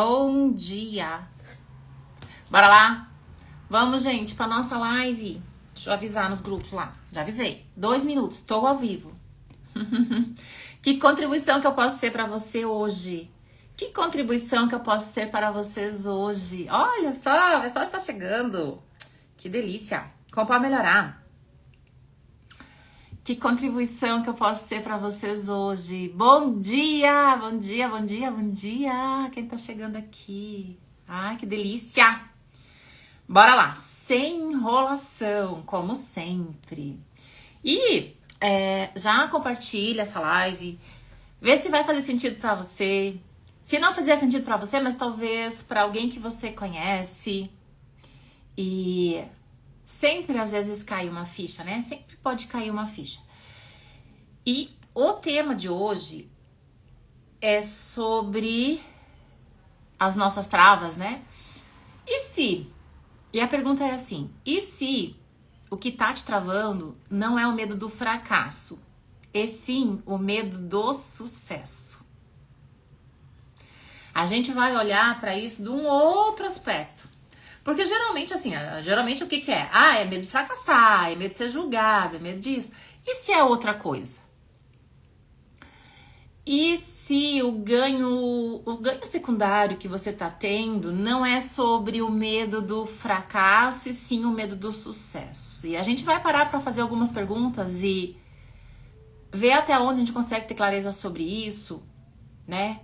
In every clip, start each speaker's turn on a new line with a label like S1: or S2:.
S1: Bom dia! Bora lá? Vamos, gente, pra nossa live. Deixa eu avisar nos grupos lá. Já avisei. 2 minutos, tô ao vivo. Que contribuição que eu posso ser pra você hoje? Que contribuição que eu posso ser para vocês hoje? Olha só, o pessoal está chegando. Que delícia. Como pode melhorar? Que contribuição que eu posso ser para vocês hoje? Bom dia, bom dia, bom dia, bom dia. Quem tá chegando aqui? Ai, que delícia. Bora lá, sem enrolação, como sempre. E já compartilha essa live. Vê se vai fazer sentido para você. Se não fizer sentido para você, mas talvez para alguém que você conhece. E sempre, às vezes, cai uma ficha, né? Sempre pode cair uma ficha. E o tema de hoje é sobre as nossas travas, né? E se? E a pergunta é assim, e se o que tá te travando não é o medo do fracasso, e sim o medo do sucesso? A gente vai olhar para isso de um outro aspecto. Porque geralmente, assim, geralmente o que é? É medo de fracassar, é medo de ser julgado, é medo disso. E se é outra coisa? E se o ganho secundário que você tá tendo não é sobre o medo do fracasso, e sim o medo do sucesso? E a gente vai parar para fazer algumas perguntas e ver até onde a gente consegue ter clareza sobre isso, né?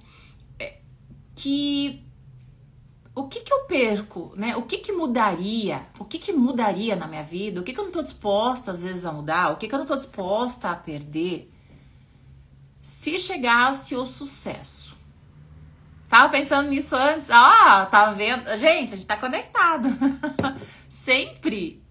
S1: O que eu perco, né? O que mudaria? O que mudaria na minha vida? O que eu não tô disposta, às vezes, a mudar? O que eu não tô disposta a perder se chegasse o sucesso? Tava pensando nisso antes. Tava vendo. Gente, a gente tá conectado. Sempre.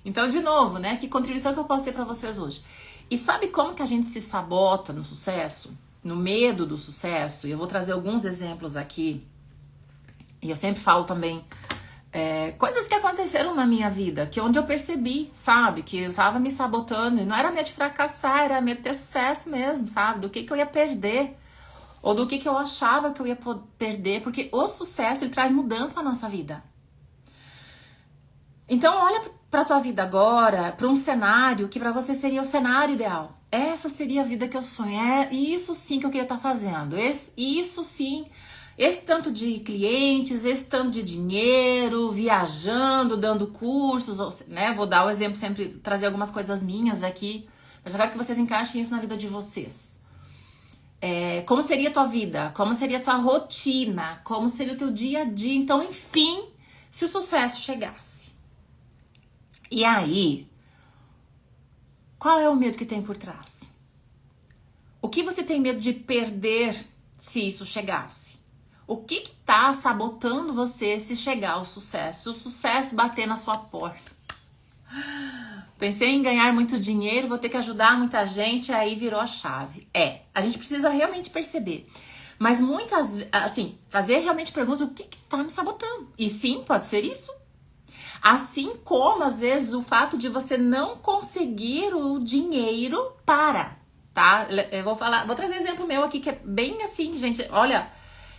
S1: Então, de novo, né? Que contribuição que eu posso ter pra vocês hoje? E sabe como que a gente se sabota no sucesso? No medo do sucesso? E eu vou trazer alguns exemplos aqui. E eu sempre falo também coisas que aconteceram na minha vida, que onde eu percebi, sabe, que eu tava me sabotando, e não era medo de fracassar, era medo de ter sucesso mesmo, sabe, do que eu ia perder, ou do que eu achava que eu ia perder, porque o sucesso, ele traz mudança pra nossa vida. Então olha pra tua vida agora, pra um cenário que pra você seria o cenário ideal. Essa seria a vida que eu sonho, isso sim que eu queria estar fazendo, isso sim. Esse tanto de clientes, esse tanto de dinheiro, viajando, dando cursos, né? Vou dar o exemplo sempre, trazer algumas coisas minhas aqui, mas eu quero que vocês encaixem isso na vida de vocês. Como seria a tua vida? Como seria a tua rotina? Como seria o teu dia a dia? Então, enfim, se o sucesso chegasse. E aí, qual é o medo que tem por trás? O que você tem medo de perder se isso chegasse? O que tá sabotando você se chegar ao sucesso? Se o sucesso bater na sua porta. Pensei em ganhar muito dinheiro, vou ter que ajudar muita gente, aí virou a chave. A gente precisa realmente perceber. Mas muitas, assim, fazer realmente perguntas, o que tá me sabotando? E sim, pode ser isso. Assim como, às vezes, o fato de você não conseguir o dinheiro tá? Eu vou trazer exemplo meu aqui, que é bem assim, gente, olha...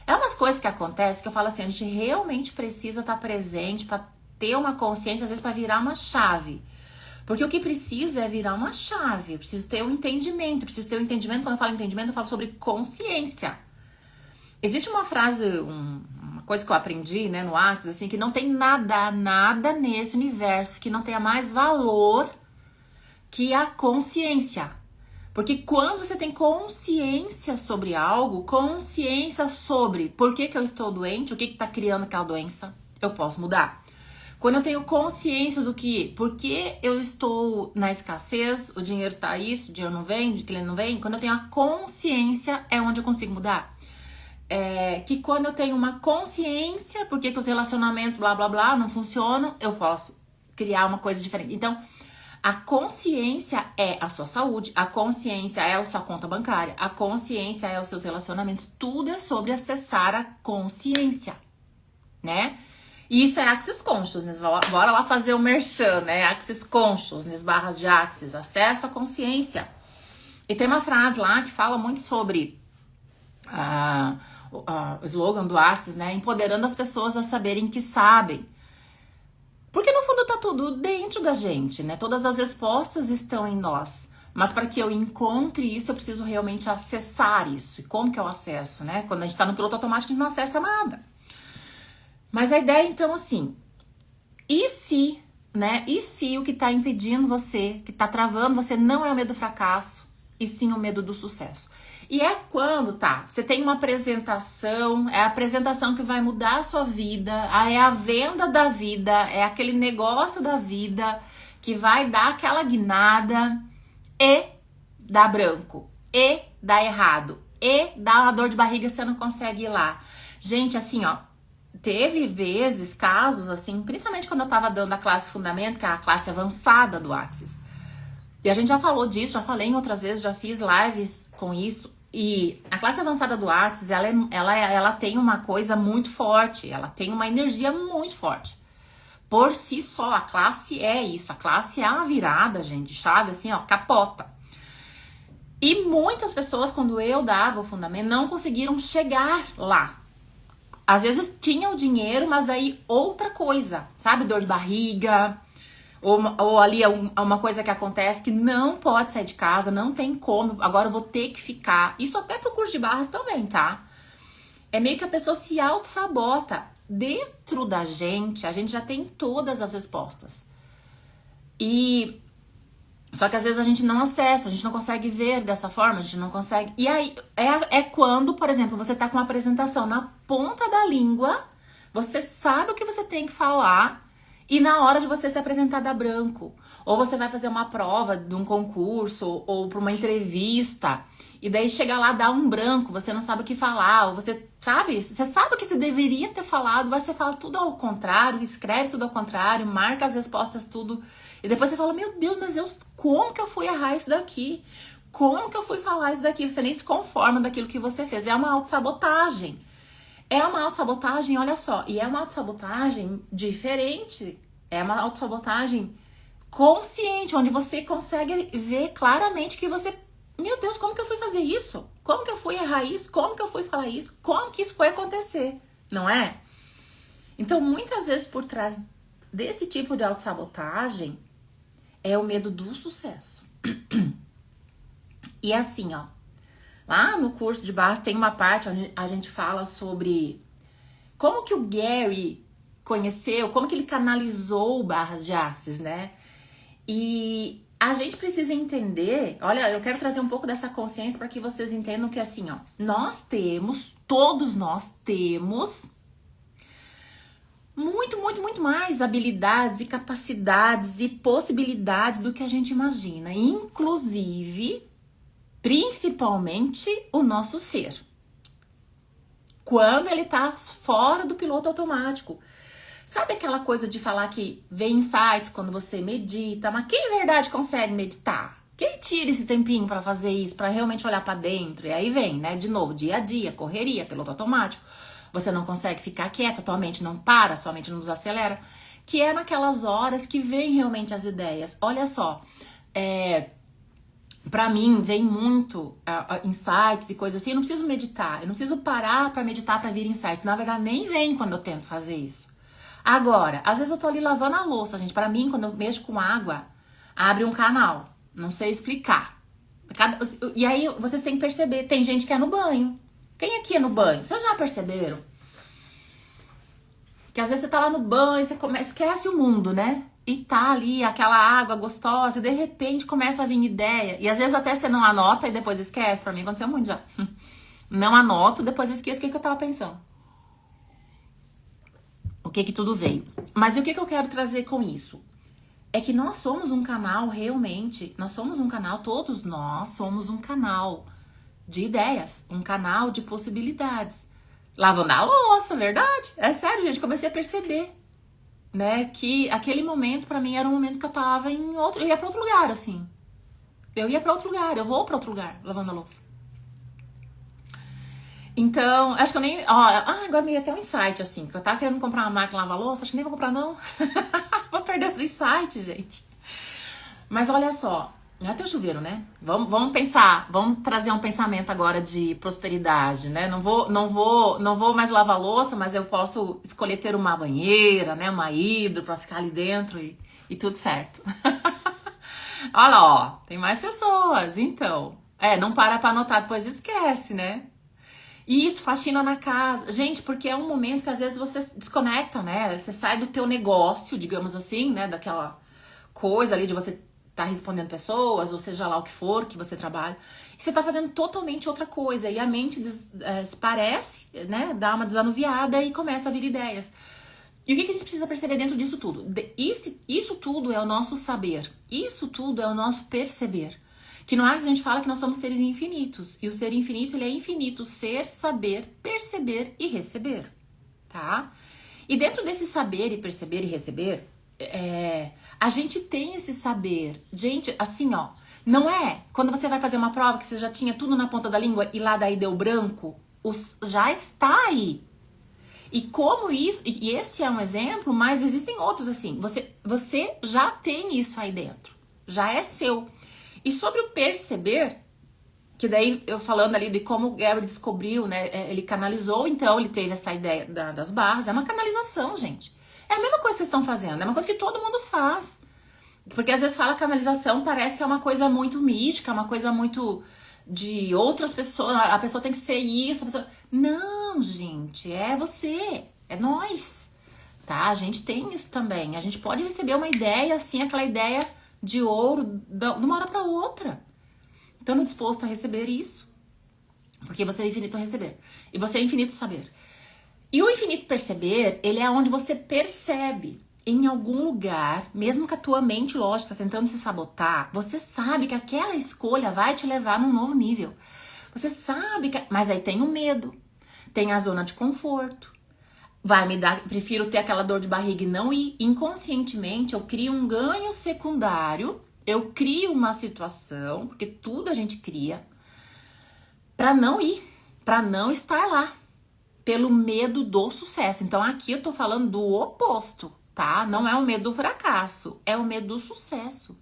S1: umas coisas que acontecem que eu falo assim, a gente realmente precisa estar presente para ter uma consciência, às vezes para virar uma chave. Porque o que precisa é virar uma chave, eu preciso ter um entendimento, quando eu falo entendimento, eu falo sobre consciência. Existe uma frase, uma coisa que eu aprendi, né, no Axis, assim, que não tem nada nesse universo que não tenha mais valor que a consciência. Porque quando você tem consciência sobre algo, consciência sobre por que eu estou doente, o que está criando aquela doença, eu posso mudar. Quando eu tenho consciência do que, por que eu estou na escassez, o dinheiro tá isso, o dinheiro não vem, o cliente não vem, quando eu tenho a consciência é onde eu consigo mudar. Que quando eu tenho uma consciência, por que os relacionamentos blá blá blá não funcionam, eu posso criar uma coisa diferente. Então, a consciência é a sua saúde, a consciência é a sua conta bancária, a consciência é os seus relacionamentos, tudo é sobre acessar a consciência, né? E isso é Access Consciousness, bora lá fazer o merchan, né? Access Consciousness, barras de Access, acesso à consciência. E tem uma frase lá que fala muito sobre o slogan do Axis, né? Empoderando as pessoas a saberem que sabem. Porque no fundo tá tudo dentro da gente, né? Todas as respostas estão em nós. Mas para que eu encontre isso, eu preciso realmente acessar isso. E como que eu acesso, né? Quando a gente tá no piloto automático, a gente não acessa nada. Mas a ideia, então, assim... E se, né? E se o que tá impedindo você, que tá travando você, não é o medo do fracasso, e sim o medo do sucesso? E é quando, tá? Você tem uma apresentação, é a apresentação que vai mudar a sua vida, é a venda da vida, é aquele negócio da vida que vai dar aquela guinada e dá branco, e dá errado, e dá uma dor de barriga, você não consegue ir lá. Gente, assim, ó, teve vezes, casos, assim, principalmente quando eu tava dando a classe fundamento, que é a classe avançada do Axis. E a gente já falou disso, já falei em outras vezes, já fiz lives com isso. E a classe avançada do Axis, ela tem uma coisa muito forte, ela tem uma energia muito forte. Por si só, a classe é isso, a classe é uma virada, gente, de chave, assim, ó, capota. E muitas pessoas, quando eu dava o fundamento, não conseguiram chegar lá. Às vezes tinha o dinheiro, mas aí outra coisa, sabe? Dor de barriga, ou ali uma coisa que acontece que não pode sair de casa, não tem como, agora eu vou ter que ficar. Isso até pro curso de barras também, tá? É meio que a pessoa se auto-sabota. Dentro da gente, a gente já tem todas as respostas. Só que às vezes a gente não acessa, a gente não consegue ver dessa forma, a gente não consegue... E aí, é quando, por exemplo, você tá com uma apresentação na ponta da língua, você sabe o que você tem que falar, e na hora de você se apresentar dá branco. Ou você vai fazer uma prova de um concurso, ou para uma entrevista, e daí chega lá, dá um branco, você não sabe o que falar, ou você sabe o que você deveria ter falado, mas você fala tudo ao contrário, escreve tudo ao contrário, marca as respostas tudo... E depois você fala, meu Deus, mas como que eu fui errar isso daqui? Como que eu fui falar isso daqui? Você nem se conforma daquilo que você fez. É uma autossabotagem. É uma autossabotagem, olha só. E é uma autossabotagem diferente. É uma autossabotagem consciente, onde você consegue ver claramente que você... Meu Deus, como que eu fui fazer isso? Como que eu fui errar isso? Como que eu fui falar isso? Como que isso foi acontecer? Não é? Então, muitas vezes, por trás desse tipo de autossabotagem... é o medo do sucesso. E assim, ó, lá no curso de barras tem uma parte onde a gente fala sobre como que o Gary conheceu, como que ele canalizou o barras de Axis, né? E a gente precisa entender, olha, eu quero trazer um pouco dessa consciência para que vocês entendam que assim, ó, todos nós temos muito mais habilidades e capacidades e possibilidades do que a gente imagina. Inclusive, principalmente, o nosso ser. Quando ele tá fora do piloto automático. Sabe aquela coisa de falar que vem insights quando você medita? Mas quem em verdade consegue meditar? Quem tira esse tempinho pra fazer isso, pra realmente olhar pra dentro? E aí vem, né, de novo, dia a dia, correria, piloto automático. Você não consegue ficar quieta, tua mente não para, sua mente não desacelera. Que é naquelas horas que vem realmente as ideias. Olha só, pra mim vem muito insights e coisas assim. Eu não preciso meditar, eu não preciso parar pra meditar pra vir insights. Na verdade, nem vem quando eu tento fazer isso. Agora, às vezes eu tô ali lavando a louça, gente. Pra mim, quando eu mexo com água, abre um canal. Não sei explicar. E aí, vocês têm que perceber. Tem gente que é no banho. Quem aqui é no banho? Vocês já perceberam? Que às vezes você tá lá no banho, você esquece o mundo, né? E tá ali aquela água gostosa, e de repente começa a vir ideia. E às vezes até você não anota e depois esquece. Pra mim aconteceu muito já. Não anoto, depois eu esqueço o que eu tava pensando. O que tudo veio. Mas e o que eu quero trazer com isso? É que nós somos um canal realmente, nós somos um canal, todos nós somos um canal de ideias, um canal de possibilidades. Lavando a louça, verdade? É sério, gente, comecei a perceber, né, que aquele momento pra mim era um momento que eu tava em outro, eu ia pra outro lugar, assim. Eu ia pra outro lugar, eu vou pra outro lugar, lavando a louça. Então, acho que eu nem... agora me veio até um insight, assim, que eu tava querendo comprar uma máquina lavar louça, acho que nem vou comprar, não. Vou perder esse insight, gente. Mas olha só, Até o chuveiro, né? Vamos pensar, vamos trazer um pensamento agora de prosperidade, né? Não vou mais lavar louça, mas eu posso escolher ter uma banheira, né? Uma hidro pra ficar ali dentro e tudo certo. Olha lá, ó, tem mais pessoas, então. Não para pra anotar, depois esquece, né? E isso, faxina na casa. Gente, porque é um momento que às vezes você se desconecta, né? Você sai do teu negócio, digamos assim, né? Daquela coisa ali de você tá respondendo pessoas, ou seja lá o que for que você trabalha. E você tá fazendo totalmente outra coisa. E a mente parece, né? Dá uma desanuviada e começa a vir ideias. E o que a gente precisa perceber dentro disso tudo? Isso tudo é o nosso saber. Isso tudo é o nosso perceber. Que no Hades a gente fala que nós somos seres infinitos. E o ser infinito, ele é infinito. Ser, saber, perceber e receber. Tá? E dentro desse saber e perceber e receber, a gente tem esse saber. Gente, assim, ó. Não é quando você vai fazer uma prova que você já tinha tudo na ponta da língua e lá daí deu branco. Já está aí. E como isso... E esse é um exemplo, mas existem outros assim. Você já tem isso aí dentro. Já é seu. E sobre o perceber, que daí eu falando ali de como o Gary descobriu, né? Ele canalizou, então ele teve essa ideia das barras. É uma canalização, gente. É a mesma coisa que vocês estão fazendo. É uma coisa que todo mundo faz. Porque às vezes fala canalização, parece que é uma coisa muito mística, uma coisa muito de outras pessoas. A pessoa tem que ser isso. Não, gente. É você. É nós. Tá? A gente tem isso também. A gente pode receber uma ideia, assim, aquela ideia de ouro de uma hora para outra. Estando disposto a receber isso. Porque você é infinito a receber. E você é infinito saber. E o infinito perceber, ele é onde você percebe em algum lugar, mesmo que a tua mente, lógico, tá tentando se sabotar, você sabe que aquela escolha vai te levar num novo nível. Você sabe que... Mas aí tem o medo, tem a zona de conforto. Vai me dar, prefiro ter aquela dor de barriga e não ir. Inconscientemente, eu crio um ganho secundário, eu crio uma situação, porque tudo a gente cria, pra não ir, pra não estar lá, pelo medo do sucesso. Então aqui eu tô falando do oposto, tá? Não é o medo do fracasso, é o medo do sucesso.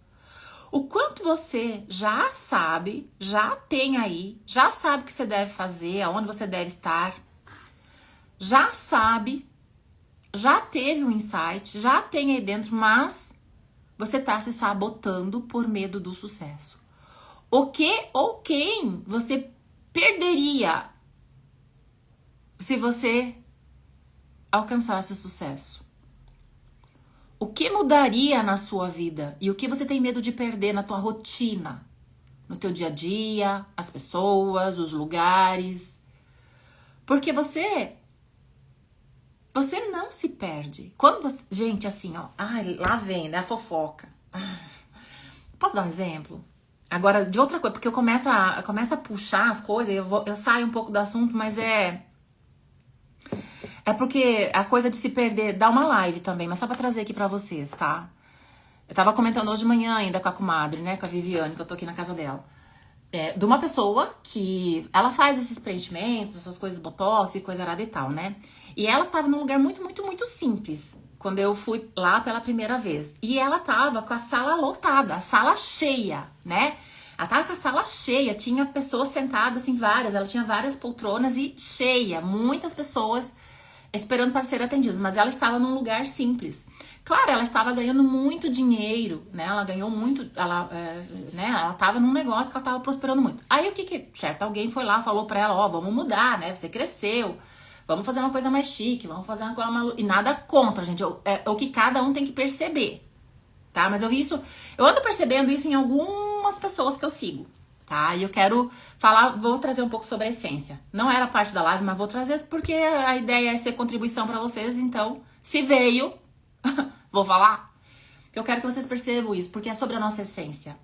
S1: O quanto você já sabe, já tem aí, já sabe o que você deve fazer, aonde você deve estar, já sabe, já teve um insight, já tem aí dentro, mas você tá se sabotando por medo do sucesso. O que ou quem você perderia se você alcançasse o sucesso? O que mudaria na sua vida? E o que você tem medo de perder na tua rotina? No teu dia a dia, as pessoas, os lugares. Porque você não se perde. Quando você... Gente, assim, ó. Ai, lá vem, né? A fofoca. Posso dar um exemplo? Agora, de outra coisa. Porque eu começo a puxar as coisas. Eu saio um pouco do assunto, mas é porque a coisa de se perder... Dá uma live também, mas só pra trazer aqui pra vocês, tá? Eu tava comentando hoje de manhã ainda com a comadre, né? Com a Viviane, que eu tô aqui na casa dela. De uma pessoa que... Ela faz esses preenchimentos, essas coisas botox e coisa arada e tal, né? E ela tava num lugar muito, muito, muito simples. Quando eu fui lá pela primeira vez. E ela tava com a sala lotada, a sala cheia, né? Ela tava com a sala cheia, tinha pessoas sentadas, assim, várias. Ela tinha várias poltronas e cheia. Muitas pessoas esperando para ser atendidas. Mas ela estava num lugar simples. Claro, ela estava ganhando muito dinheiro, né? Ela ganhou muito, ela tava num negócio que ela tava prosperando muito. Aí o que certo, alguém foi lá, falou pra ela, ó, vamos mudar, né? Você cresceu, vamos fazer uma coisa mais chique, vamos fazer uma coisa mais... E nada contra, gente, é o que cada um tem que perceber, tá? Mas eu ando percebendo isso em algumas pessoas que eu sigo, tá? E eu quero falar, vou trazer um pouco sobre a essência. Não era parte da live, mas vou trazer porque a ideia é ser contribuição pra vocês, então, se veio... Vou falar? Eu quero que vocês percebam isso, porque é sobre a nossa essência.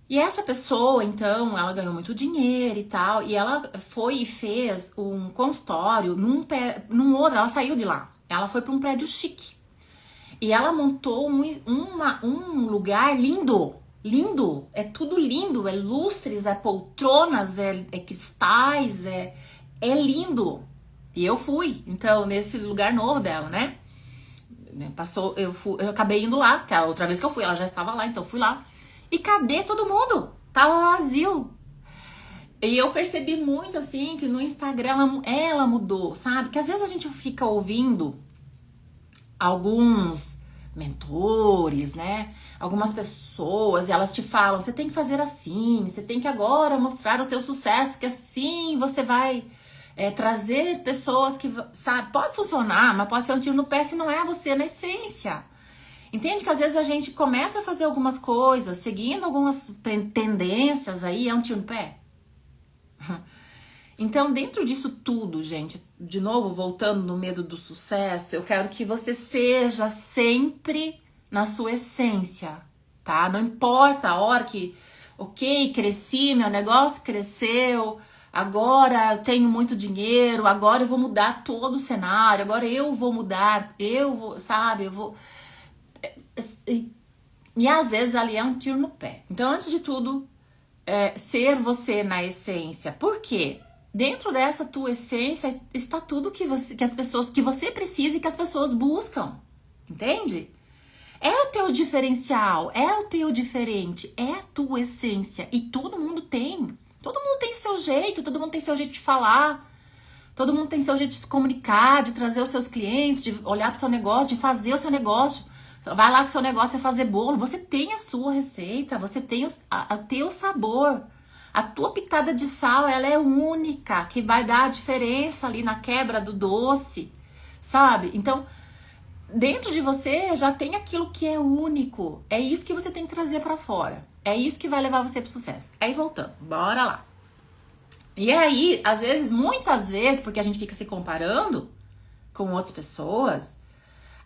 S1: E essa pessoa, então, ela ganhou muito dinheiro e tal, e ela foi e fez um consultório num outro, ela saiu de lá. Ela foi para um prédio chique. E ela montou um lugar lindo, lindo, é tudo lindo, é lustres, é poltronas, é cristais, é lindo. E eu fui, então, nesse lugar novo dela, né? Eu acabei indo lá, que a outra vez que eu fui, ela já estava lá, então eu fui lá. E cadê todo mundo? Tava vazio. E eu percebi muito, assim, que no Instagram ela mudou, sabe? Que às vezes a gente fica ouvindo alguns mentores, né? Algumas pessoas, e elas te falam, você tem que fazer assim, você tem que agora mostrar o teu sucesso, que assim você vai trazer pessoas que, sabe, pode funcionar, mas pode ser um tiro no pé se não é você na essência. Entende que às vezes a gente começa a fazer algumas coisas, seguindo algumas tendências aí, é um tiro no pé? Então, dentro disso tudo, gente, de novo, voltando no medo do sucesso, eu quero que você seja sempre na sua essência, tá? Não importa a hora que, ok, cresci, meu negócio cresceu, agora eu tenho muito dinheiro, agora eu vou mudar todo o cenário, agora eu vou mudar, eu vou, sabe, eu vou... E às vezes ali é um tiro no pé. Então, antes de tudo, ser você na essência. Por quê? Dentro dessa tua essência está tudo que você precisa e que as pessoas buscam. Entende? É o teu diferencial, é o teu diferente, é a tua essência. E todo mundo tem. Todo mundo tem o seu jeito, todo mundo tem o seu jeito de falar. Todo mundo tem o seu jeito de se comunicar, de trazer os seus clientes, de olhar para o seu negócio, de fazer o seu negócio. Vai lá que o seu negócio é fazer bolo. Você tem a sua receita, você tem o teu sabor. A tua pitada de sal, ela é única, que vai dar a diferença ali na quebra do doce, sabe? Então, dentro de você já tem aquilo que é único. É isso que você tem que trazer pra fora. É isso que vai levar você pro sucesso. Aí voltando, bora lá. E aí, às vezes, muitas vezes, porque a gente fica se comparando com outras pessoas,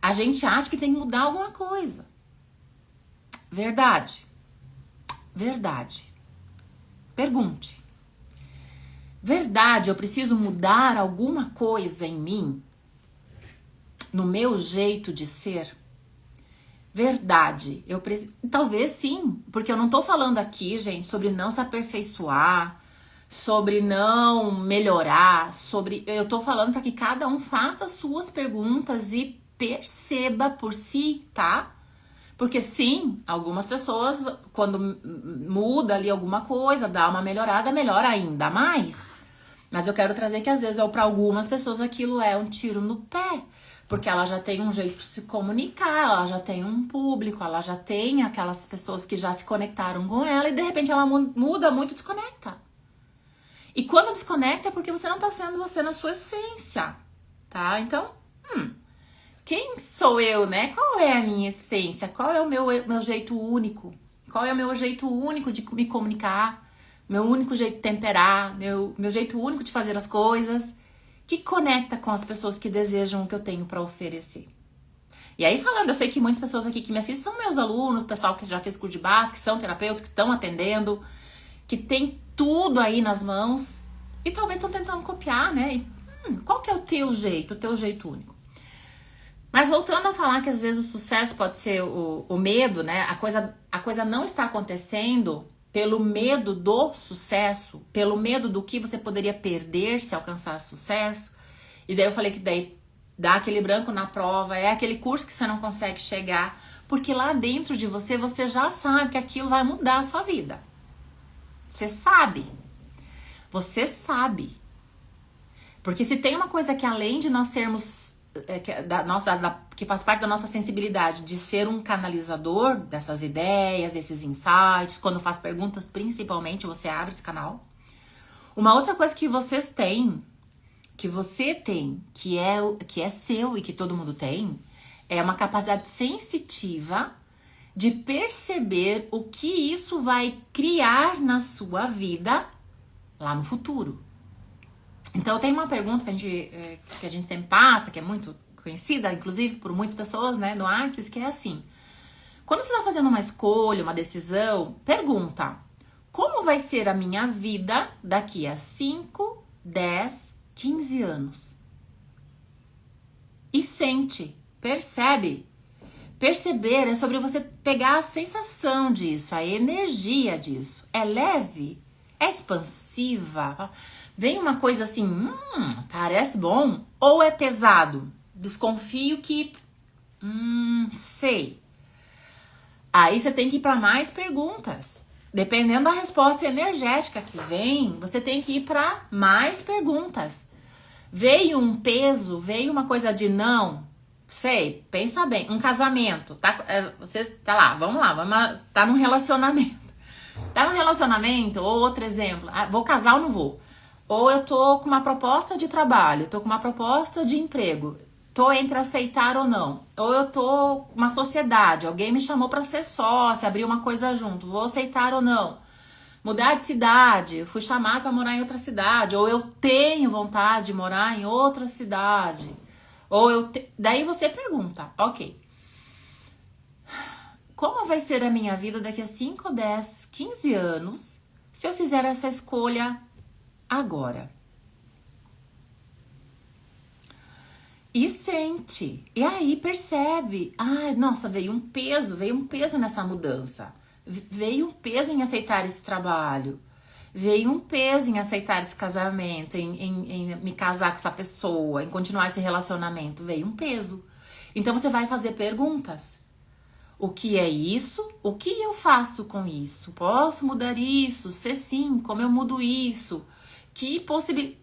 S1: a gente acha que tem que mudar alguma coisa. Verdade. Verdade. Pergunte. Verdade, eu preciso mudar alguma coisa em mim? No meu jeito de ser? Verdade, eu preciso... Talvez sim, porque eu não tô falando aqui, gente, sobre não se aperfeiçoar, sobre não melhorar, sobre... Eu tô falando para que cada um faça as suas perguntas e perceba por si, tá? Porque sim, algumas pessoas, quando muda ali alguma coisa, dá uma melhorada, melhora ainda mais. Mas eu quero trazer que às vezes, para algumas pessoas, aquilo é um tiro no pé. Porque ela já tem um jeito de se comunicar, ela já tem um público, ela já tem aquelas pessoas que já se conectaram com ela e de repente ela muda muito, desconecta. E quando desconecta é porque você não tá sendo você na sua essência, tá? Então, quem sou eu, né? Qual é a minha essência? Qual é o meu jeito único? Qual é o meu jeito único de me comunicar? Meu único jeito de temperar? Meu jeito único de fazer as coisas? Que conecta com as pessoas que desejam o que eu tenho para oferecer. E aí falando, eu sei que muitas pessoas aqui que me assistem são meus alunos, pessoal que já fez curso de base, que são terapeutas, que estão atendendo, que tem tudo aí nas mãos e talvez estão tentando copiar, né? E, qual que é o teu jeito único? Mas voltando a falar que às vezes o sucesso pode ser o medo, né? A coisa não está acontecendo pelo medo do sucesso, pelo medo do que você poderia perder se alcançar sucesso. E daí eu falei que daí dá aquele branco na prova, é aquele curso que você não consegue chegar, porque lá dentro de você, você já sabe que aquilo vai mudar a sua vida. Você sabe. Você sabe. Porque se tem uma coisa que além de nós sermos que faz parte da nossa sensibilidade de ser um canalizador dessas ideias, desses insights, quando faz perguntas, principalmente, você abre esse canal. Uma outra coisa que você tem, que é seu e que todo mundo tem, é uma capacidade sensitiva de perceber o que isso vai criar na sua vida lá no futuro. Então, tem uma pergunta que a gente sempre passa, que é muito conhecida, inclusive por muitas pessoas, né, no Axis, que é assim. Quando você está fazendo uma escolha, uma decisão, pergunta: como vai ser a minha vida daqui a 5, 10, 15 anos? E sente, percebe. Perceber é sobre você pegar a sensação disso, a energia disso. É leve? É expansiva? Vem uma coisa assim, parece bom, ou é pesado? Desconfio que, sei. Aí você tem que ir para mais perguntas. Dependendo da resposta energética que vem, você tem que ir para mais perguntas. Veio um peso, veio uma coisa de não, sei, pensa bem, um casamento, tá? Você tá lá, vamos lá, tá num relacionamento. Tá num relacionamento, ou outro exemplo, vou casar ou não vou? Ou eu tô com uma proposta de trabalho, tô com uma proposta de emprego, tô entre aceitar ou não. Ou eu tô com uma sociedade, alguém me chamou pra ser sócia, abrir uma coisa junto, vou aceitar ou não. Mudar de cidade, fui chamada pra morar em outra cidade, ou eu tenho vontade de morar em outra cidade. Daí você pergunta, ok, como vai ser a minha vida daqui a 5, 10, 15 anos se eu fizer essa escolha agora? E sente. E aí percebe. Ai, nossa, veio um peso nessa mudança. Veio um peso em aceitar esse trabalho. Veio um peso em aceitar esse casamento, em me casar com essa pessoa, em continuar esse relacionamento. Veio um peso. Então você vai fazer perguntas. O que é isso? O que eu faço com isso? Posso mudar isso? Se sim, como eu mudo isso?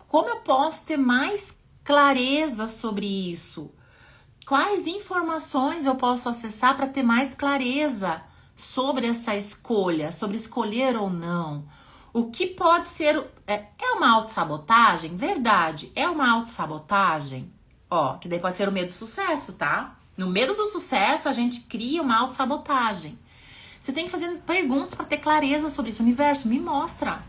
S1: Como eu posso ter mais clareza sobre isso? Quais informações eu posso acessar para ter mais clareza sobre essa escolha, sobre escolher ou não? O que pode ser... É uma autossabotagem? Verdade, é uma autossabotagem? Ó, que daí pode ser o medo do sucesso, tá? No medo do sucesso, a gente cria uma autossabotagem. Você tem que fazer perguntas para ter clareza sobre isso. O universo me mostra.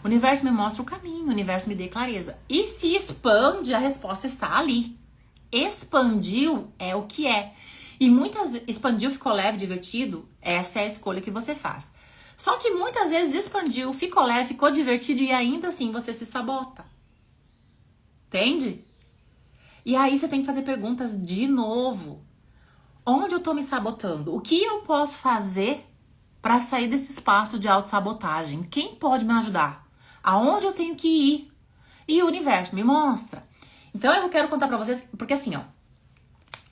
S1: O universo me mostra o caminho. O universo me dê clareza. E se expande, a resposta está ali. Expandiu é o que é. E expandiu, ficou leve, divertido. Essa é a escolha que você faz. Só que muitas vezes expandiu, ficou leve, ficou divertido e ainda assim você se sabota. Entende? E aí você tem que fazer perguntas de novo. Onde eu tô me sabotando? O que eu posso fazer para sair desse espaço de autossabotagem? Quem pode me ajudar? Aonde eu tenho que ir? E o universo me mostra. Então eu quero contar pra vocês, porque assim, ó,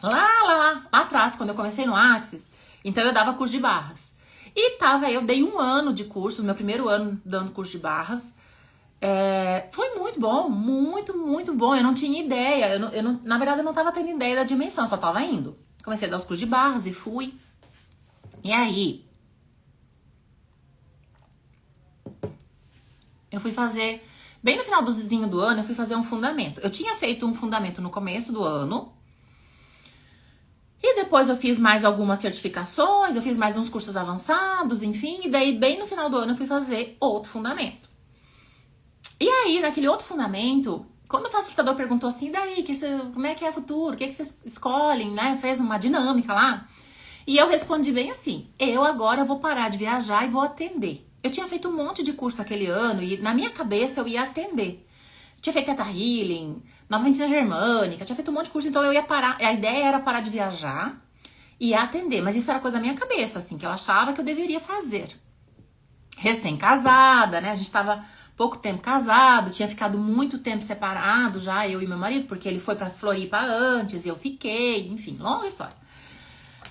S1: lá atrás, quando eu comecei no Axis, então eu dava curso de barras. E eu dei 1 ano de curso, meu primeiro ano dando curso de barras. Foi muito bom, muito bom. Eu não tinha ideia, na verdade eu não tava tendo ideia da dimensão, só tava indo. Comecei a dar os cursos de barras e fui. E aí, eu fui fazer, bem no finalzinho do ano, eu fui fazer um fundamento. Eu tinha feito um fundamento no começo do ano. E depois eu fiz mais algumas certificações, eu fiz mais uns cursos avançados, enfim. E daí, bem no final do ano, eu fui fazer outro fundamento. E aí, naquele outro fundamento, quando o facilitador perguntou assim, daí, como é que é o futuro? O que vocês escolhem, né? Fez uma dinâmica lá. E eu respondi bem assim, eu agora vou parar de viajar e vou atender. Eu tinha feito um monte de curso aquele ano e na minha cabeça eu ia atender. Tinha feito Theta Healing, Nova Medicina Germânica, tinha feito um monte de curso, então eu ia parar. A ideia era parar de viajar e atender. Mas isso era coisa da minha cabeça, assim, que eu achava que eu deveria fazer. Recém-casada, né? A gente tava pouco tempo casado, tinha ficado muito tempo separado já, eu e meu marido, porque ele foi pra Floripa antes e eu fiquei, enfim, longa história.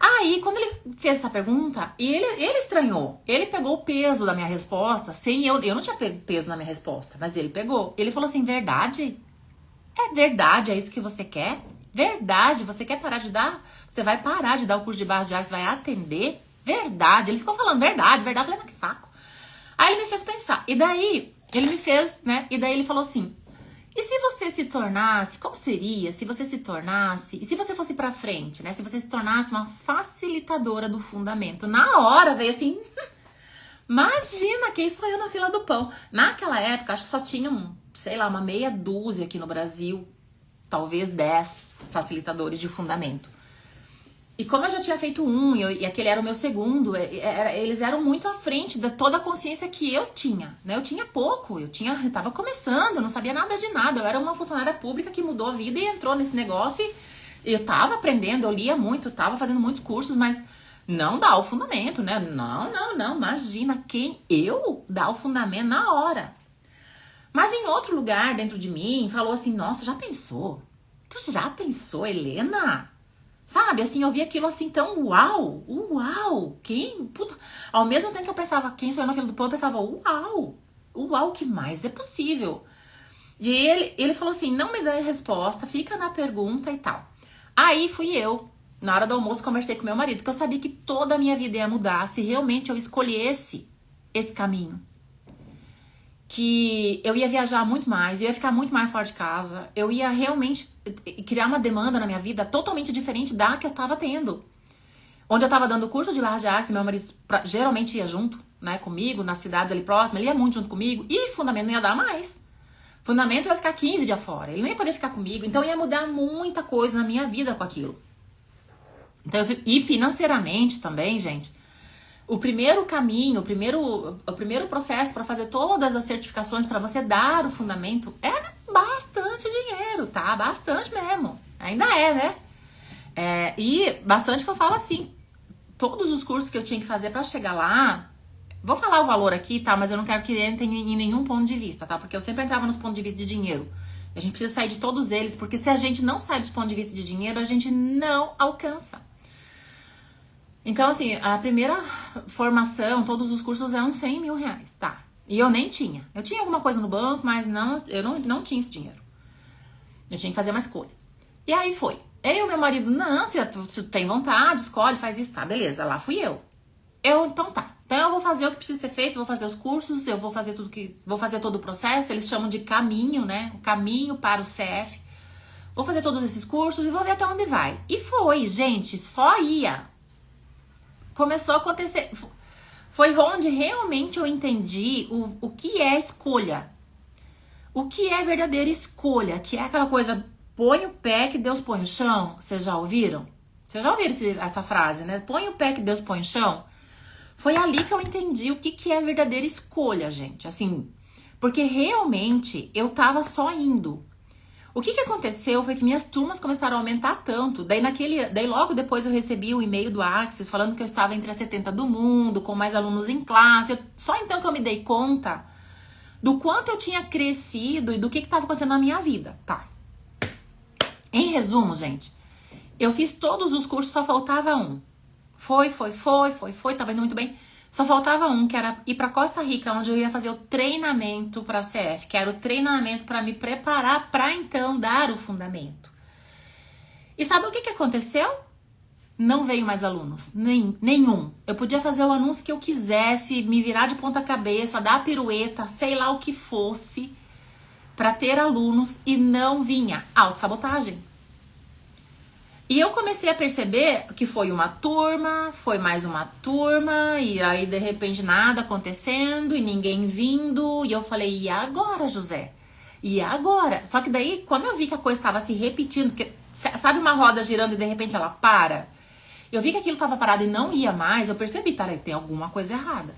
S1: Aí, quando ele fez essa pergunta, ele estranhou. Ele pegou o peso da minha resposta, sem eu não tinha pego peso na minha resposta, mas ele pegou. Ele falou assim, verdade? É verdade, é isso que você quer? Verdade, você quer parar de dar? Você vai parar de dar o curso de barras de ar, você vai atender? Verdade. Ele ficou falando verdade. Eu falei, mas que saco. Aí ele me fez pensar. E daí, ele me fez, né? E daí ele falou assim, e se você se tornasse, como seria se você se tornasse, e se você fosse pra frente, né? Se você se tornasse uma facilitadora do fundamento. Na hora veio assim, imagina, quem sou eu na fila do pão? Naquela época, acho que só tinham, sei lá, uma meia dúzia aqui no Brasil, talvez 10 facilitadores de fundamento. E como eu já tinha feito um, e aquele era o meu segundo, eles eram muito à frente de toda a consciência que eu tinha, né? Eu tinha pouco, eu tava começando, eu não sabia nada de nada. Eu era uma funcionária pública que mudou a vida e entrou nesse negócio. E eu tava aprendendo, eu lia muito, tava fazendo muitos cursos, mas não dá o fundamento, né? Não, imagina quem eu dar o fundamento na hora. Mas em outro lugar dentro de mim, falou assim, nossa, já pensou? Tu já pensou, Helena? Sabe, assim, eu vi aquilo assim tão uau, uau, quem, puta. Ao mesmo tempo que eu pensava, quem sou eu na fila do pão, eu pensava, uau, uau, o que mais é possível? E ele falou assim, não me dá resposta, fica na pergunta e tal. Aí fui eu, na hora do almoço, conversei com meu marido, que eu sabia que toda a minha vida ia mudar se realmente eu escolhesse esse caminho. Que eu ia viajar muito mais, eu ia ficar muito mais fora de casa, eu ia realmente criar uma demanda na minha vida totalmente diferente da que eu tava tendo. Onde eu tava dando curso de barras de artes, meu marido geralmente ia junto, né, comigo, nas cidades ali próximas, ele ia muito junto comigo, e fundamento não ia dar mais. Fundamento eu ia ficar 15 dias fora, ele não ia poder ficar comigo, então ia mudar muita coisa na minha vida com aquilo. Então, e financeiramente também, gente, o primeiro caminho, o primeiro processo para fazer todas as certificações para você dar o fundamento era bastante dinheiro, tá? Bastante mesmo. Ainda é, né? E bastante que eu falo assim, todos os cursos que eu tinha que fazer para chegar lá, vou falar o valor aqui, tá? Mas eu não quero que entre em nenhum ponto de vista, tá? Porque eu sempre entrava nos pontos de vista de dinheiro. A gente precisa sair de todos eles, porque se a gente não sai dos pontos de vista de dinheiro, a gente não alcança. Então, assim, a primeira formação, todos os cursos eram 100 mil reais, tá? E eu nem tinha. Eu tinha alguma coisa no banco, mas eu não tinha esse dinheiro. Eu tinha que fazer uma escolha. E aí foi. Eu e meu marido, não, se tu tem vontade, escolhe, faz isso, tá, beleza. Lá fui eu. Então tá. Então eu vou fazer o que precisa ser feito, vou fazer os cursos, eu vou fazer vou fazer todo o processo, eles chamam de caminho, né? O caminho para o CF. Vou fazer todos esses cursos e vou ver até onde vai. E foi, gente, só ia. Começou a acontecer. Foi onde realmente eu entendi o que é escolha. O que é verdadeira escolha. Que é aquela coisa, põe o pé que Deus põe o chão. Vocês já ouviram? Vocês já ouviram essa frase, né? Põe o pé que Deus põe o chão. Foi ali que eu entendi o que é verdadeira escolha, gente. Assim, porque realmente eu tava só indo. O que aconteceu foi que minhas turmas começaram a aumentar tanto. Daí logo depois eu recebi o e-mail do Axis falando que eu estava entre as 70 do mundo, com mais alunos em classe. Só então que eu me dei conta do quanto eu tinha crescido e do que estava acontecendo na minha vida, tá? Em resumo, gente, eu fiz todos os cursos, só faltava um. Foi, tava indo muito bem. Só faltava um, que era ir pra Costa Rica, onde eu ia fazer o treinamento pra CF, que era o treinamento para me preparar para então dar o fundamento. E sabe o que aconteceu? Não veio mais alunos, nenhum. Eu podia fazer o anúncio que eu quisesse, me virar de ponta cabeça, dar pirueta, sei lá o que fosse, para ter alunos e não vinha. Autossabotagem. E eu comecei a perceber que foi uma turma, foi mais uma turma, e aí de repente nada acontecendo e ninguém vindo. E eu falei, e agora, José? E agora? Só que daí, quando eu vi que a coisa estava se repetindo, sabe uma roda girando e de repente ela para? Eu vi que aquilo estava parado e não ia mais, eu percebi, peraí, tem alguma coisa errada.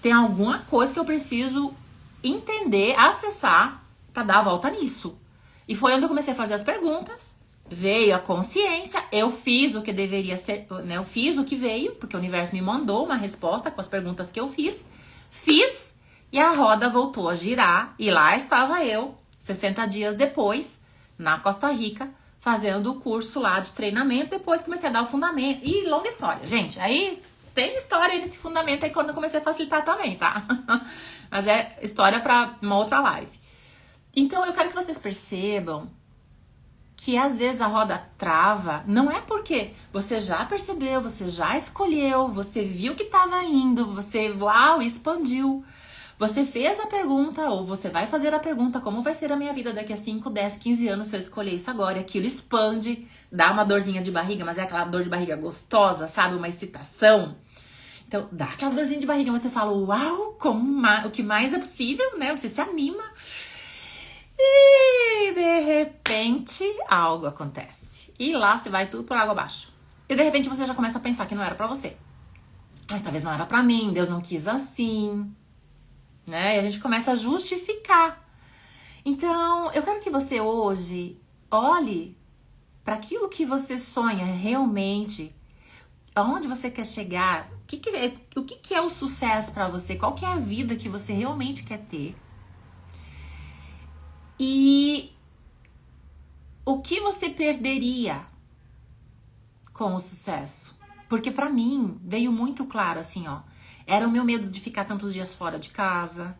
S1: Tem alguma coisa que eu preciso entender, acessar, para dar a volta nisso. E foi onde eu comecei a fazer as perguntas. Veio a consciência, eu fiz o que deveria ser, né? Eu fiz o que veio, porque o universo me mandou uma resposta com as perguntas que eu fiz. Fiz e a roda voltou a girar. E lá estava eu, 60 dias depois, na Costa Rica, fazendo o curso lá de treinamento. Depois comecei a dar o fundamento. E longa história, gente. Aí tem história aí nesse fundamento aí quando eu comecei a facilitar também, tá? Mas é história para uma outra live. Então eu quero que vocês percebam que às vezes a roda trava, não é porque você já percebeu, você já escolheu, você viu que estava indo, você, uau, expandiu. Você fez a pergunta, ou você vai fazer a pergunta, como vai ser a minha vida daqui a 5, 10, 15 anos se eu escolher isso agora? E aquilo expande, dá uma dorzinha de barriga, mas é aquela dor de barriga gostosa, sabe? Uma excitação. Então, dá aquela dorzinha de barriga, mas você fala, uau, o que mais é possível, né? Você se anima. E de repente algo acontece. E lá você vai tudo por água abaixo. E de repente você já começa a pensar que não era pra você. Ai, talvez não era pra mim, Deus não quis assim. Né? E a gente começa a justificar. Então, eu quero que você hoje olhe para aquilo que você sonha realmente. Aonde você quer chegar? O que é o sucesso pra você? Qual que é a vida que você realmente quer ter? E o que você perderia com o sucesso. Porque pra mim veio muito claro assim, ó. Era o meu medo de ficar tantos dias fora de casa,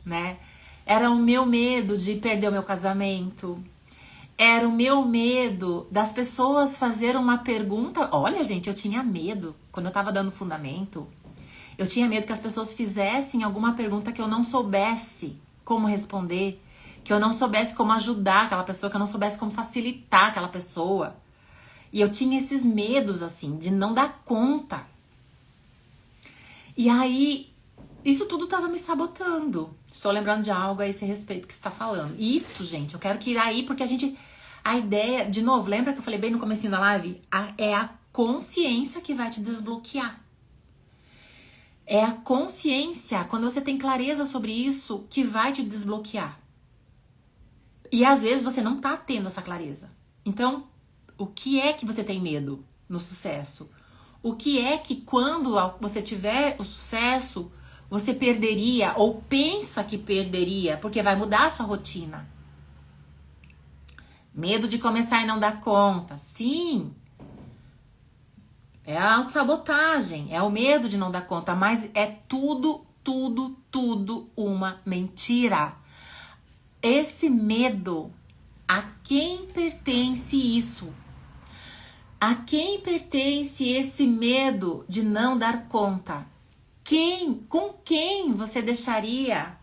S1: né? Era o meu medo de perder o meu casamento. Era o meu medo das pessoas fazerem uma pergunta. Olha, gente, eu tinha medo. Quando eu tava dando fundamento, eu tinha medo que as pessoas fizessem alguma pergunta que eu não soubesse como responder, que eu não soubesse como ajudar aquela pessoa, que eu não soubesse como facilitar aquela pessoa. E eu tinha esses medos, assim, de não dar conta. E aí, isso tudo tava me sabotando. Estou lembrando de algo a esse respeito que você tá falando. Isso, gente, eu quero que ir aí, porque a ideia, de novo, lembra que eu falei bem no comecinho da live? É a consciência que vai te desbloquear. É a consciência, quando você tem clareza sobre isso, que vai te desbloquear. E às vezes você não tá tendo essa clareza. Então, o que é que você tem medo no sucesso? O que é que quando você tiver o sucesso, você perderia ou pensa que perderia, porque vai mudar a sua rotina? Medo de começar e não dar conta. Sim. É a autossabotagem, é o medo de não dar conta, mas é tudo uma mentira. Esse medo, a quem pertence isso? A quem pertence esse medo de não dar conta? Com quem você deixaria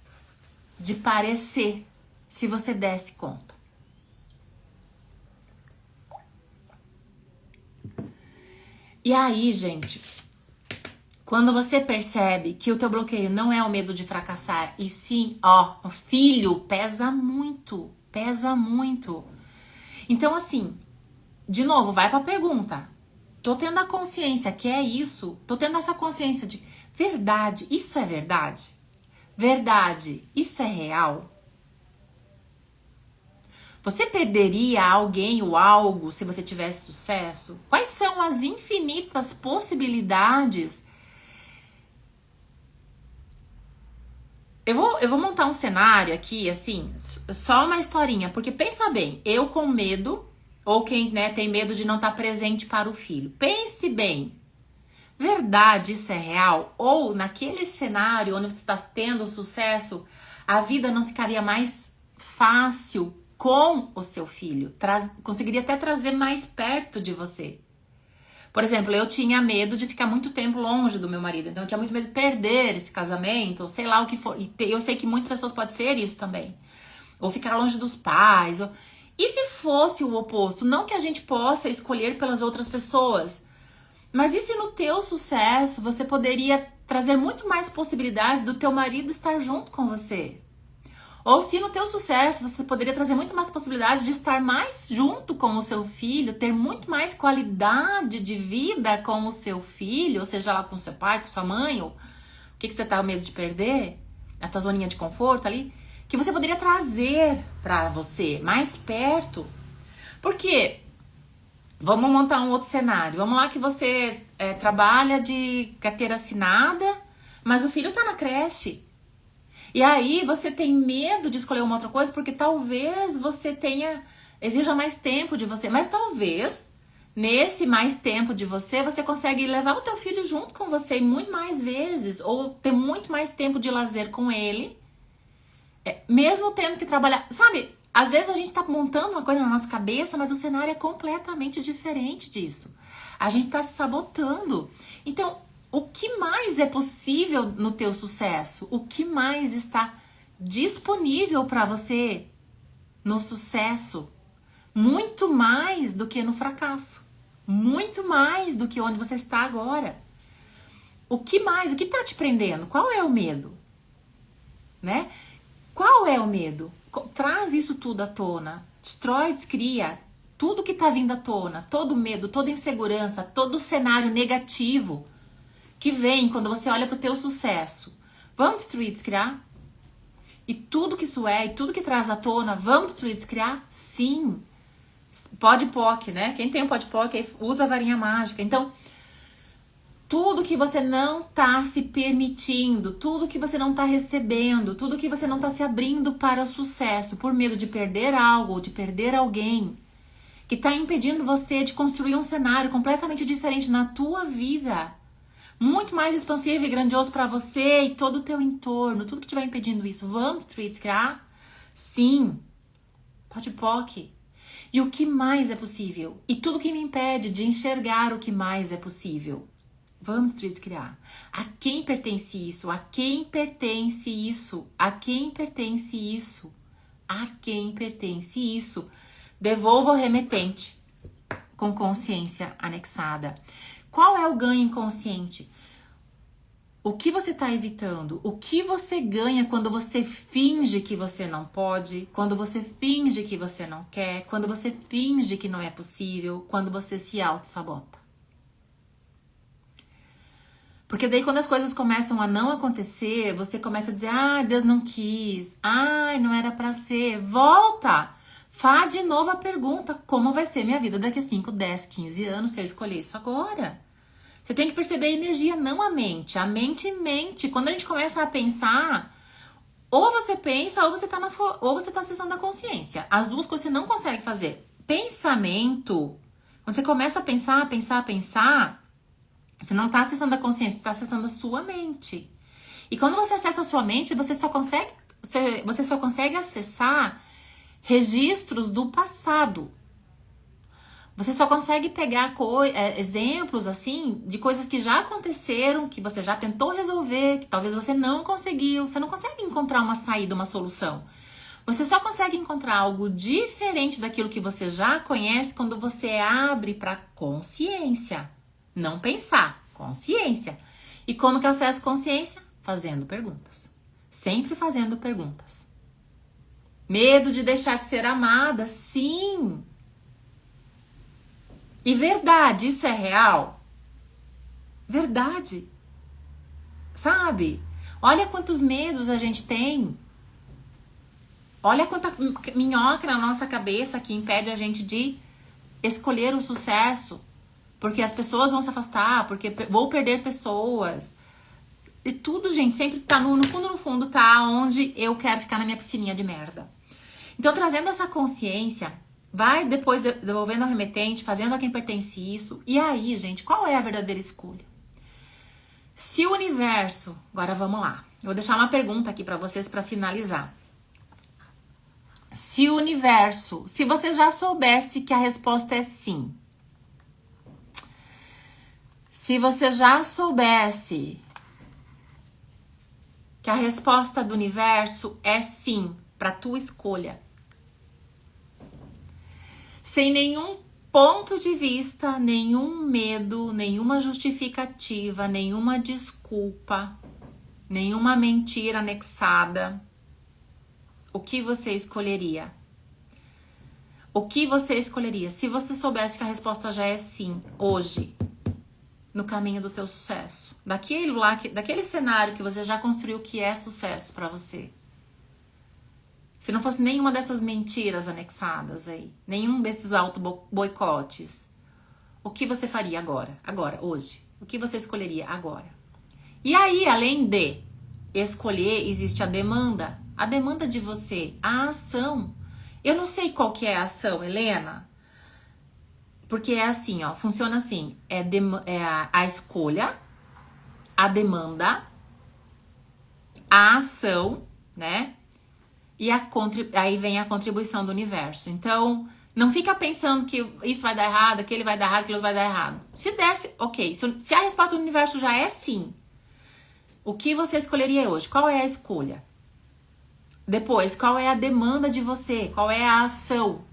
S1: de parecer se você desse conta? E aí, gente, quando você percebe que o teu bloqueio não é o medo de fracassar, e sim, ó, filho, pesa muito, pesa muito. Então, assim, de novo, vai pra pergunta. Tô tendo a consciência que é isso, tô tendo essa consciência de verdade, isso é verdade? Verdade, isso é real? Você perderia alguém ou algo se você tivesse sucesso? Quais são as infinitas possibilidades? Eu vou montar um cenário aqui, assim, só uma historinha, porque pensa bem, eu com medo, ou quem, né, tem medo de não estar presente para o filho. Pense bem, verdade, isso é real? Ou naquele cenário onde você está tendo sucesso, a vida não ficaria mais fácil com o seu filho? Conseguiria até trazer mais perto de você. Por exemplo, eu tinha medo de ficar muito tempo longe do meu marido. Então eu tinha muito medo de perder esse casamento, ou sei lá o que for. E eu sei que muitas pessoas pode ser isso também. Ou ficar longe dos pais. E se fosse o oposto? Não que a gente possa escolher pelas outras pessoas. Mas e se no teu sucesso você poderia trazer muito mais possibilidades do teu marido estar junto com você? Ou se no teu sucesso você poderia trazer muito mais possibilidades de estar mais junto com o seu filho, ter muito mais qualidade de vida com o seu filho, ou seja lá com seu pai, com sua mãe, ou o que você tá com medo de perder? A tua zoninha de conforto ali? Que você poderia trazer pra você, mais perto. Porque, vamos montar um outro cenário. Vamos lá que você trabalha de carteira assinada, mas o filho tá na creche. E aí você tem medo de escolher uma outra coisa porque talvez você exija mais tempo de você. Mas talvez, nesse mais tempo de você, você consegue levar o teu filho junto com você muito mais vezes. Ou ter muito mais tempo de lazer com ele. Mesmo tendo que trabalhar. Sabe, às vezes a gente tá montando uma coisa na nossa cabeça, mas o cenário é completamente diferente disso. A gente tá se sabotando. Então, o que mais é possível no teu sucesso? O que mais está disponível para você no sucesso? Muito mais do que no fracasso. Muito mais do que onde você está agora. O que mais? O que está te prendendo? Qual é o medo? Né? Qual é o medo? Traz isso tudo à tona. Destrói, descria. Tudo que está vindo à tona. Todo medo, toda insegurança, todo cenário negativo que vem quando você olha pro teu sucesso. Vamos destruir, descriar? E tudo que isso é, e tudo que traz à tona, vamos destruir, descriar? Sim. Podpoc, né? Quem tem um podpoc aí usa a varinha mágica. Então, tudo que você não tá se permitindo, tudo que você não tá recebendo, tudo que você não tá se abrindo para o sucesso, por medo de perder algo ou de perder alguém, que tá impedindo você de construir um cenário completamente diferente na tua vida. Muito mais expansivo e grandioso para você e todo o teu entorno. Tudo que estiver impedindo isso. Vamos, Streets, criar? Sim. Pode POC. E o que mais é possível? E tudo que me impede de enxergar o que mais é possível. Vamos, Streets, criar. A quem pertence isso? A quem pertence isso? A quem pertence isso? A quem pertence isso? Devolva ao remetente com consciência anexada. Qual é o ganho inconsciente? O que você está evitando? O que você ganha quando você finge que você não pode? Quando você finge que você não quer? Quando você finge que não é possível? Quando você se auto-sabota? Porque daí quando as coisas começam a não acontecer, você começa a dizer, ah, Deus não quis, ai, não era pra ser. Volta! Faz de novo a pergunta, como vai ser minha vida daqui a 5, 10, 15 anos se eu escolher isso agora? Você tem que perceber a energia, não a mente. A mente mente. Quando a gente começa a pensar, ou você pensa, ou você tá acessando a consciência. As duas coisas você não consegue fazer. Pensamento, quando você começa a pensar, você não tá acessando a consciência, você tá acessando a sua mente. E quando você acessa a sua mente, você só consegue acessar registros do passado. Você só consegue pegar exemplos assim de coisas que já aconteceram, que você já tentou resolver, que talvez você não conseguiu. Você não consegue encontrar uma saída, uma solução. Você só consegue encontrar algo diferente daquilo que você já conhece quando você abre para consciência. Não pensar, consciência. E como que eu acesso consciência? Fazendo perguntas. Sempre fazendo perguntas. Medo de deixar de ser amada? Sim! E verdade, isso é real? Verdade. Sabe? Olha quantos medos a gente tem. Olha quanta minhoca na nossa cabeça que impede a gente de escolher o sucesso. Porque as pessoas vão se afastar, porque vou perder pessoas. E tudo, gente, sempre tá no fundo, tá onde eu quero ficar na minha piscininha de merda. Então, trazendo essa consciência, vai depois devolvendo ao remetente, fazendo a quem pertence isso. E aí, gente, qual é a verdadeira escolha? Se o universo... Agora vamos lá. Eu vou deixar uma pergunta aqui pra vocês pra finalizar. Se o universo... Se você já soubesse que a resposta é sim. Se você já soubesse que a resposta do universo é sim pra tua escolha, sem nenhum ponto de vista, nenhum medo, nenhuma justificativa, nenhuma desculpa, nenhuma mentira anexada, o que você escolheria? O que você escolheria? Se você soubesse que a resposta já é sim, hoje, no caminho do teu sucesso, daquele cenário que você já construiu que é sucesso pra você. Se não fosse nenhuma dessas mentiras anexadas aí, nenhum desses auto-boicotes, o que você faria agora, hoje? O que você escolheria agora? E aí, além de escolher, existe a demanda. A demanda de você, a ação. Eu não sei qual que é a ação, Helena, porque é assim, ó, funciona assim, é a escolha, a demanda, a ação, né? E aí vem a contribuição do universo. Então, não fica pensando que isso vai dar errado, aquele vai dar errado, aquilo vai dar errado. Se desse, ok. Se a resposta do universo já é sim, o que você escolheria hoje? Qual é a escolha? Depois, qual é a demanda de você? Qual é a ação?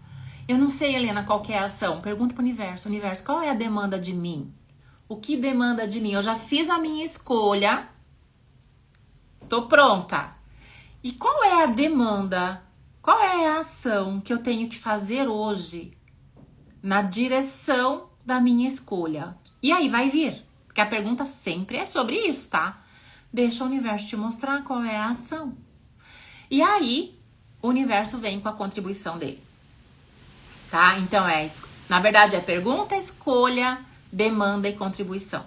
S1: Eu não sei, Helena, qual que é a ação. Pergunta pro universo. Universo, qual é a demanda de mim? O que demanda de mim? Eu já fiz a minha escolha. Tô pronta. E qual é a demanda? Qual é a ação que eu tenho que fazer hoje na direção da minha escolha? E aí vai vir. Porque a pergunta sempre é sobre isso, tá? Deixa o universo te mostrar qual é a ação. E aí, o universo vem com a contribuição dele. Tá? Então, na verdade, é pergunta, escolha, demanda e contribuição.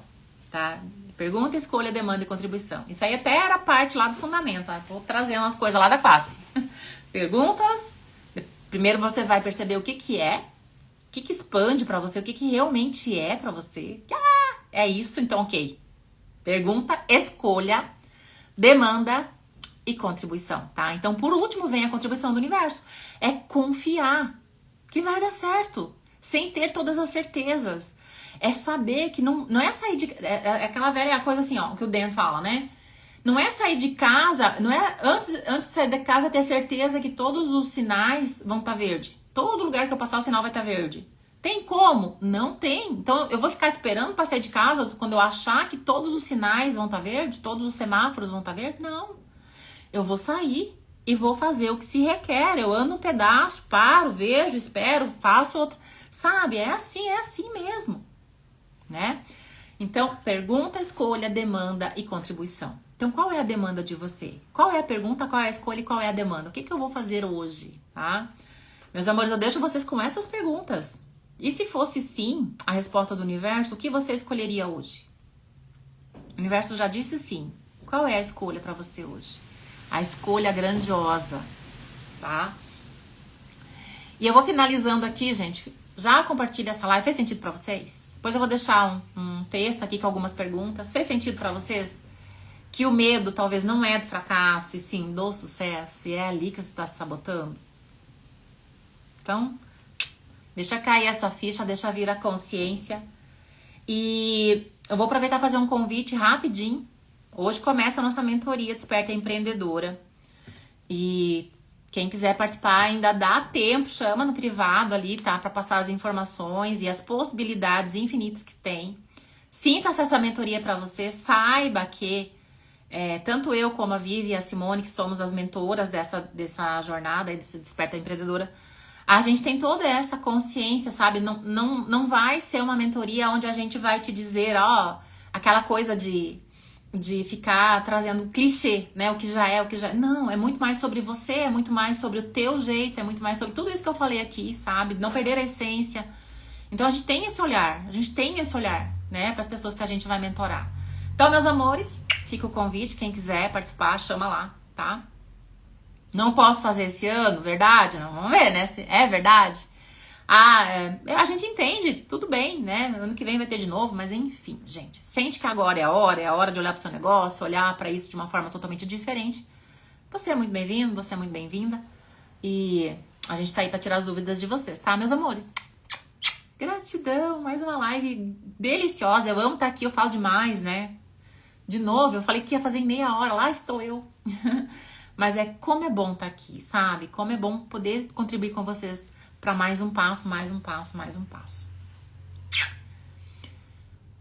S1: Tá? Pergunta, escolha, demanda e contribuição. Isso aí até era parte lá do fundamento. Tá? Tô trazendo as coisas lá da classe. Perguntas. Primeiro você vai perceber o que é. que expande pra você, o que realmente é pra você. É isso, então ok. Pergunta, escolha, demanda e contribuição, tá? Então, por último, vem a contribuição do universo. É confiar que vai dar certo, sem ter todas as certezas. É saber que não é sair de... É aquela velha coisa assim, ó, que o Dan fala, né? Não é sair de casa, não é antes de sair de casa ter certeza que todos os sinais vão estar verde. Todo lugar que eu passar o sinal vai estar verde. Tem como? Não tem. Então eu vou ficar esperando pra sair de casa quando eu achar que todos os sinais vão estar verde, todos os semáforos vão estar verde? Não. Eu vou sair e vou fazer o que se requer. Eu ando um pedaço, paro, vejo, espero, faço outro. Sabe? É assim mesmo, né? Então, pergunta, escolha, demanda e contribuição. Então, qual é a demanda de você? Qual é a pergunta, qual é a escolha e qual é a demanda? O que eu vou fazer hoje, tá? Meus amores, eu deixo vocês com essas perguntas. E se fosse sim a resposta do universo, o que você escolheria hoje? O universo já disse sim. Qual é a escolha para você hoje? A escolha grandiosa, tá? E eu vou finalizando aqui, gente. Já compartilha essa live. Fez sentido para vocês? Depois eu vou deixar um texto aqui com algumas perguntas. Fez sentido para vocês? Que o medo talvez não é do fracasso, e sim do sucesso. E é ali que você está se sabotando. Então, deixa cair essa ficha, deixa vir a consciência. E eu vou aproveitar e fazer um convite rapidinho. Hoje começa a nossa mentoria Desperta Empreendedora. E quem quiser participar ainda dá tempo, chama no privado ali, tá? Pra passar as informações e as possibilidades infinitas que tem. Sinta-se essa mentoria pra você, saiba que tanto eu como a Vivi e a Simone, que somos as mentoras dessa jornada, desse Desperta Empreendedora, a gente tem toda essa consciência, sabe? Não vai ser uma mentoria onde a gente vai te dizer, ó, aquela coisa de ficar trazendo clichê, né? O que já é. Não, é muito mais sobre você, é muito mais sobre o teu jeito, é muito mais sobre tudo isso que eu falei aqui, sabe? Não perder a essência. Então a gente tem esse olhar, né? Para as pessoas que a gente vai mentorar. Então, meus amores, fica o convite, quem quiser participar, chama lá, tá? Não posso fazer esse ano, verdade? Não, vamos ver, né? Se é verdade. A gente entende, tudo bem, né? Ano que vem vai ter de novo, mas enfim, gente. Sente que agora é a hora de olhar pro seu negócio, olhar pra isso de uma forma totalmente diferente. Você é muito bem-vindo, você é muito bem-vinda. E a gente tá aí pra tirar as dúvidas de vocês, tá, meus amores? Gratidão, mais uma live deliciosa. Eu amo estar aqui, eu falo demais, né? De novo, eu falei que ia fazer em meia hora, lá estou eu. Mas como é bom estar aqui, sabe? Como é bom poder contribuir com vocês para mais um passo, mais um passo, mais um passo.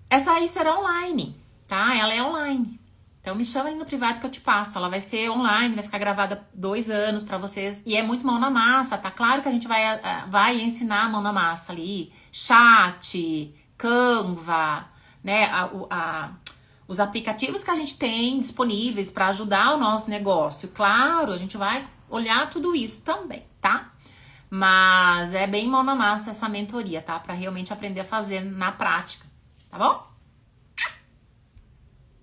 S1: Essa aí será online, tá? Ela é online. Então me chama aí no privado que eu te passo. Ela vai ser online, vai ficar gravada 2 anos para vocês. E é muito mão na massa, tá? Claro que a gente vai ensinar mão na massa ali. Chat, Canva, né? Os aplicativos que a gente tem disponíveis para ajudar o nosso negócio. Claro, a gente vai olhar tudo isso também, tá? Mas é bem mão na massa essa mentoria, tá? Para realmente aprender a fazer na prática, tá bom?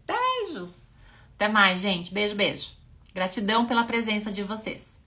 S1: Beijos! Até mais, gente. Beijo, beijo. Gratidão pela presença de vocês.